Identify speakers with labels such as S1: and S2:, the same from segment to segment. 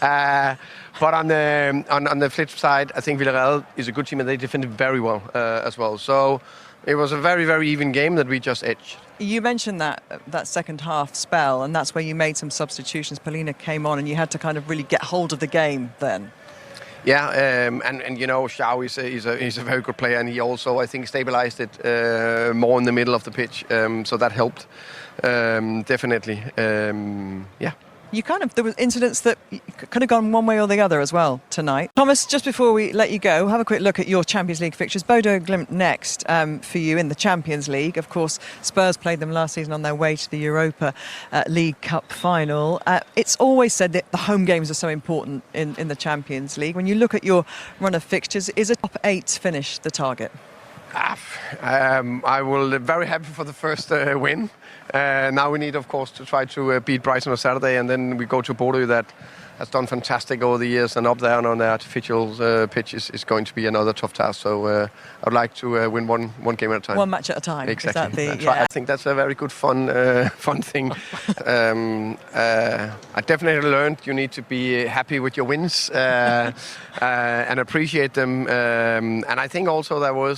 S1: But on the flip side, I think Villarreal is a good team and they defended very well as well. So it was a very, very even game that we just edged.
S2: You mentioned that second half spell, and that's where you made some substitutions. Paulina came on and you had to kind of really get hold of the game then.
S1: Yeah, and you know, Xiao is a very good player, and he also, I think, stabilized it more in the middle of the pitch, so that helped, definitely, yeah.
S2: There were incidents that could have gone one way or the other as well tonight. Thomas, just before we let you go, have a quick look at your Champions League fixtures. Bodo Glimt next for you in the Champions League. Of course, Spurs played them last season on their way to the Europa League Cup final. It's always said that the home games are so important in the Champions League. When you look at your run of fixtures, is a top 8 finish the target?
S1: I will be very happy for the first win. Now we need, of course, to try to beat Brighton on Saturday, and then we go to Bodo that has done fantastic over the years, and up there on the artificial pitch is going to be another tough task. So I'd like to win one game at a time.
S2: One match at a time.
S1: Exactly. I think that's a very good fun thing. I definitely learned you need to be happy with your wins and appreciate them. And I think also there were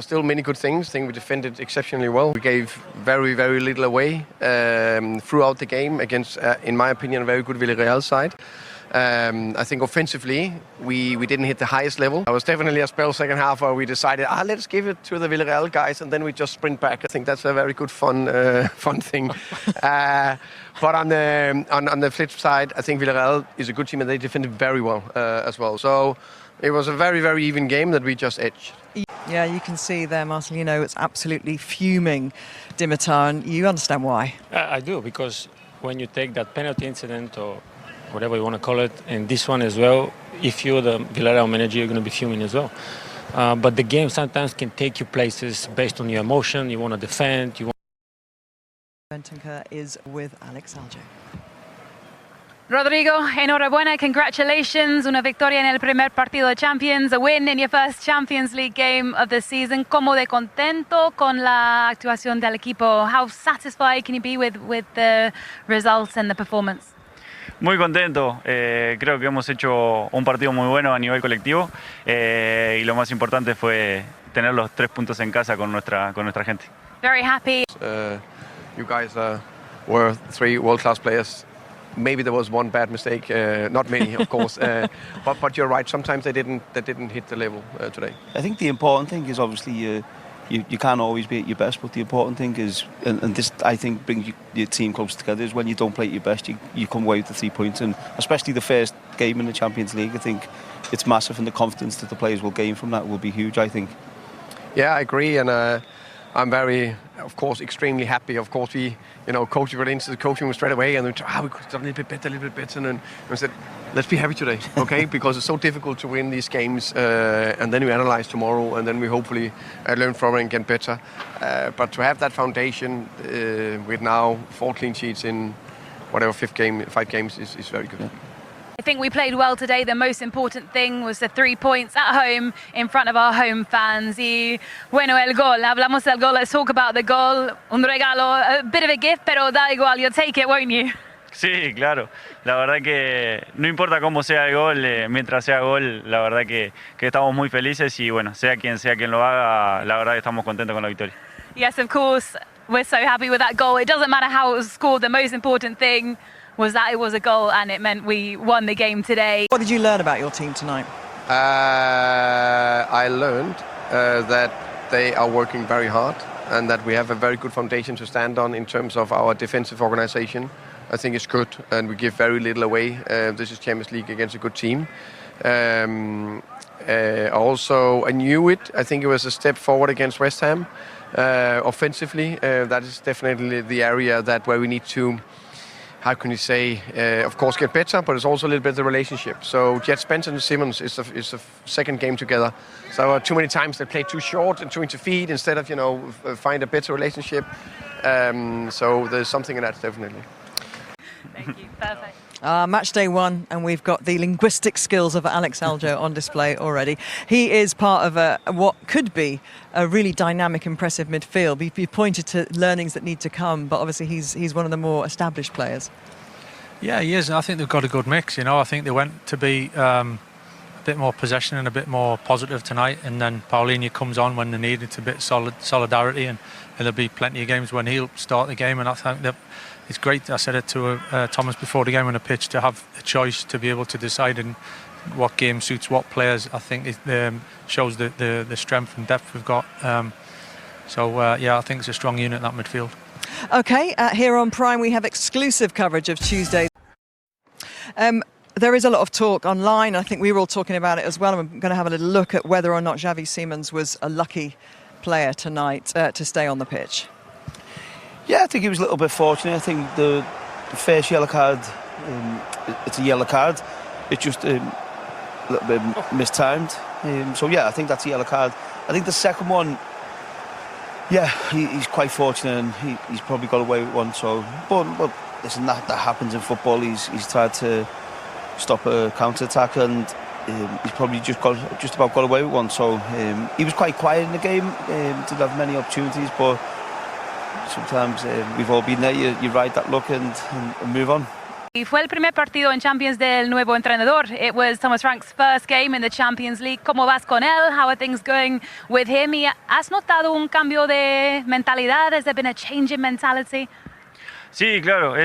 S1: still many good things. I think we defended exceptionally well. We gave very, very little away throughout the game against, in my opinion, a very good Villarreal side. I think offensively, we didn't hit the highest level. There was definitely a spell second half where we decided, let's give it to the Villarreal guys, and then we just sprint back. I think that's a very good fun thing. But on the flip side, I think Villarreal is a good team and they defended very well as well. So it was a very, very even game that we just edged.
S2: Yeah, you can see there, Marcelino, it's absolutely fuming, Dimitar, and you understand why.
S3: I do, because when you take that penalty incident, or whatever you want to call it, and this one as well, if you're the Villarreal manager, you're going to be fuming as well. But the game sometimes can take you places based on your emotion. You want to defend.
S2: Bentancur is with Alex Aljo.
S4: Rodrigo, enhorabuena, congratulations. Una victoria en el primer partido de Champions, a win in your first Champions League game of the season. ¿Cómo de contento con la actuación del equipo? How satisfied can you be with the results and the performance?
S5: Muy contento, creo que hemos hecho un partido muy bueno a nivel colectivo y lo más importante fue tener los 3 puntos en casa con nuestra gente.
S4: Very happy.
S1: You guys were 3 world-class players. Maybe there was one bad mistake, not many, of course, but you're right. Sometimes they didn't hit the level today.
S6: I think the important thing is obviously you can't always be at your best, but the important thing is, and this I think brings your team close together, is when you don't play at your best, you come away with the 3 points, and especially the first game in the Champions League. I think it's massive, and the confidence that the players will gain from that will be huge, I think.
S1: Yeah, I agree, and I'm very, of course, extremely happy. Of course, coach got into the coaching room straight away, and we could have done a little bit better, and we said, let's be happy today, okay? Because it's so difficult to win these games, and then we analyze tomorrow, and then we hopefully learn from it and get better. But to have that foundation with now 4 clean sheets in whatever 5 games is very good.
S4: Yeah. I think we played well today. The most important thing was the 3 points at home in front of our home fans. Y bueno, el gol. Hablamos del gol. Let's talk about the goal. Un regalo, a bit of a gift, pero da igual. You'll take it, won't you?
S5: Sí, claro. La verdad que no importa cómo sea el gol, mientras sea gol, la verdad que estamos muy felices y bueno, sea quien lo haga, la verdad que estamos contentos con la victoria.
S4: Yes, of course. We're so happy with that goal. It doesn't matter how it was scored. The most important thing was that it was a goal and it meant we won the game today.
S2: What did you learn about your team tonight?
S1: I learned that they are working very hard and that we have a very good foundation to stand on in terms of our defensive organization. I think it's good and we give very little away. This is Champions League against a good team. Also, I knew it. I think it was a step forward against West Ham. Offensively, that is definitely the area where we need to, how can you say, of course get better, but it's also a little bit the relationship. So Jet Spence and Simmons is the second game together. So too many times they play too short and too into feet instead of, find a better relationship. So there's something in that definitely.
S4: Thank you, perfect.
S2: Match day 1, and we've got the linguistic skills of Alex Aljo on display already. He is part of what could be a really dynamic, impressive midfield. You pointed to learnings that need to come, but obviously he's one of the more established players.
S7: Yeah, he is. I think they've got a good mix. I think they went to be a bit more possession and a bit more positive tonight, and then Paulinho comes on when they need it, a bit solidarity, and there'll be plenty of games when he'll start the game. And I think that it's great. I said it to Thomas before the game on the pitch, to have a choice to be able to decide in what game suits what players. I think it shows the strength and depth we've got. Yeah, I think it's a strong unit, that midfield.
S2: OK, here on Prime we have exclusive coverage of Tuesday. There is a lot of talk online. I think we were all talking about it as well. I'm going to have a little look at whether or not Xavi Simons was a lucky player tonight to stay on the pitch.
S6: Yeah, I think he was a little bit fortunate. I think the first yellow card, it's a yellow card. It's just a little bit mistimed. So yeah, I think that's a yellow card. I think the second one, yeah, he's quite fortunate, and he's probably got away with one. So, but listen, that happens in football. He's tried to stop a counter-attack, and he's probably just about got away with one. So he was quite quiet in the game. Didn't have many opportunities, but sometimes we've all been there. You ride that luck and move on.
S4: Y fue el primer partido en Champions del nuevo entrenador. It was Thomas Frank's first game in the Champions League. ¿Cómo vas con él? How are things going with him? ¿Y has notado un cambio de mentalidad? Has there been a change in mentality?
S5: Sí, claro,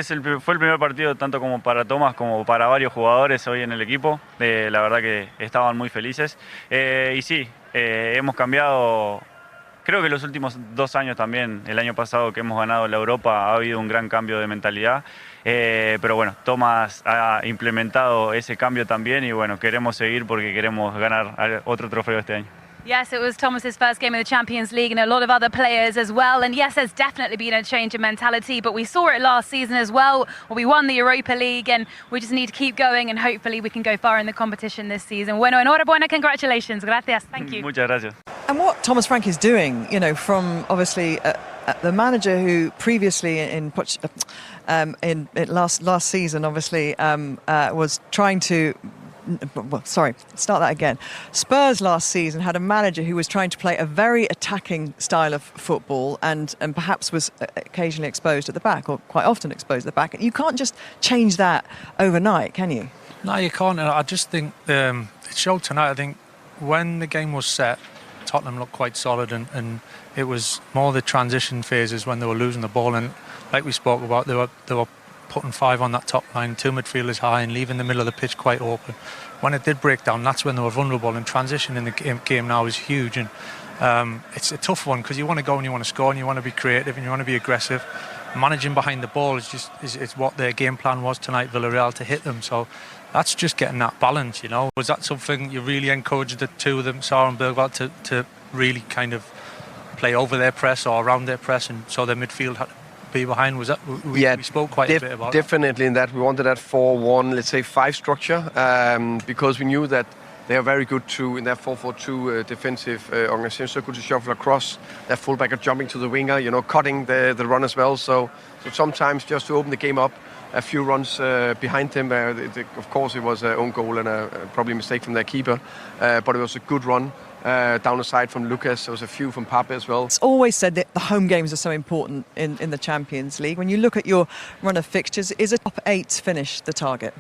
S5: fue el primer partido tanto como para Thomas como para varios jugadores hoy en el equipo. La verdad que estaban muy felices. Y sí, hemos cambiado. Creo que los últimos 2 años también, el año pasado que hemos ganado la Europa, ha habido un gran cambio de mentalidad. Pero bueno, Thomas ha implementado ese cambio también y bueno, queremos seguir porque queremos ganar otro trofeo este año.
S4: Yes, it was Thomas's first game in the Champions League, and a lot of other players as well. And yes, there's definitely been a change in mentality, but we saw it last season as well. We won the Europa League, and we just need to keep going, and hopefully we can go far in the competition this season. Bueno, enhorabuena, congratulations. Gracias. Thank you.
S5: Muchas gracias.
S2: And what Thomas Frank is doing, from obviously the manager who previously in last season obviously was trying to. Well, sorry, start that again. Spurs last season had a manager who was trying to play a very attacking style of football and perhaps was occasionally exposed at the back, or quite often exposed at the back. You can't just change that overnight, can you?
S7: No, you can't. I just think it showed tonight. I think when the game was set, Tottenham looked quite solid, and it was more the transition phases when they were losing the ball. And like we spoke about, they were putting 5 on that top line, 2 midfielders high, and leaving the middle of the pitch quite open. When it did break down, that's when they were vulnerable, and transition in the game now is huge. And it's a tough one because you want to go and you want to score and you want to be creative and you want to be aggressive. Managing behind the ball is what their game plan was tonight, Villarreal, to hit them. So that's just getting that balance, Was that something you really encouraged the two of them, Sarr and Bergvall, to really kind of play over their press or around their press, and so their midfield had to be behind? Was that we spoke quite a bit about
S1: definitely that. In that we wanted that 4-1, let's say 5 structure, because we knew that they are very good in their 4-4-2 defensive organization, so good to shuffle across. Their fullback are jumping to the winger, cutting the run as well. So sometimes just to open the game up, a few runs behind them. Of course, it was an own goal and probably a mistake from their keeper, but it was a good run. Down the side from Lucas, there was a few from Pape as well. It's
S2: always said that the home games are so important in the Champions League. When you look at your run of fixtures, is a top 8 finish the target?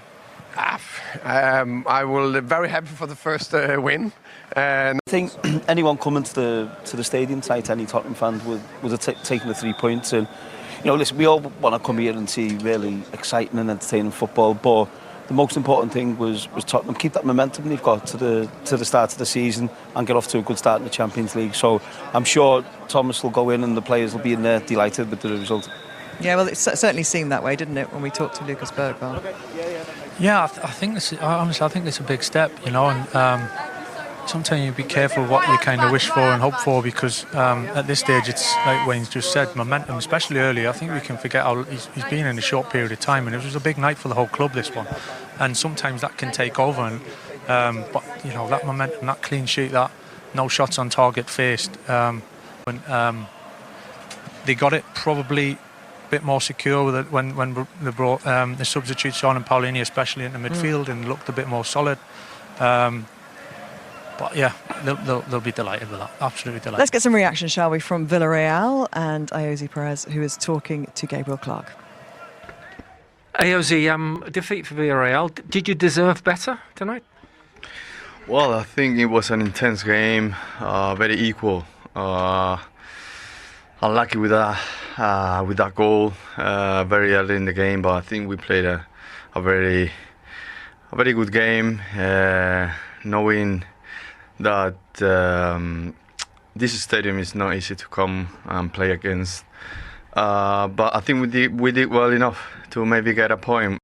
S1: I will be very happy for the first win.
S6: I think anyone coming to the stadium tonight, any Tottenham fans would have taken the 3 points. And listen, we all want to come here and see really exciting and entertaining football, but the most important thing was Tottenham keep that momentum they've got to the start of the season and get off to a good start in the Champions League. So I'm sure Thomas will go in and the players will be in there delighted with the result.
S2: Yeah, well, it certainly seemed that way, didn't it, when we talked to Lucas Bergvall?
S7: Yeah, I think honestly, I think it's a big step, and sometimes you be careful what you kind of wish for and hope for, because at this stage it's like Wayne's just said, momentum, especially early. I think we can forget how he's been in a short period of time, and it was a big night for the whole club, this one, and sometimes that can take over. And but that momentum, that clean sheet, that no shots on target faced, when they got it probably a bit more secure with it when they brought the substitutes on, and Paulinho especially in the midfield, and looked a bit more solid. But yeah, they'll be delighted with that. Absolutely delighted.
S2: Let's get some reaction, shall we, from Villarreal and Ayoze Perez, who is talking to Gabriel Clark.
S8: Ayoze, defeat for Villarreal. Did you deserve better tonight?
S9: Well, I think it was an intense game, very equal. Unlucky with that goal very early in the game, but I think we played a very good game, knowing that this stadium is not easy to come and play against. But I think we did well enough to maybe get a point.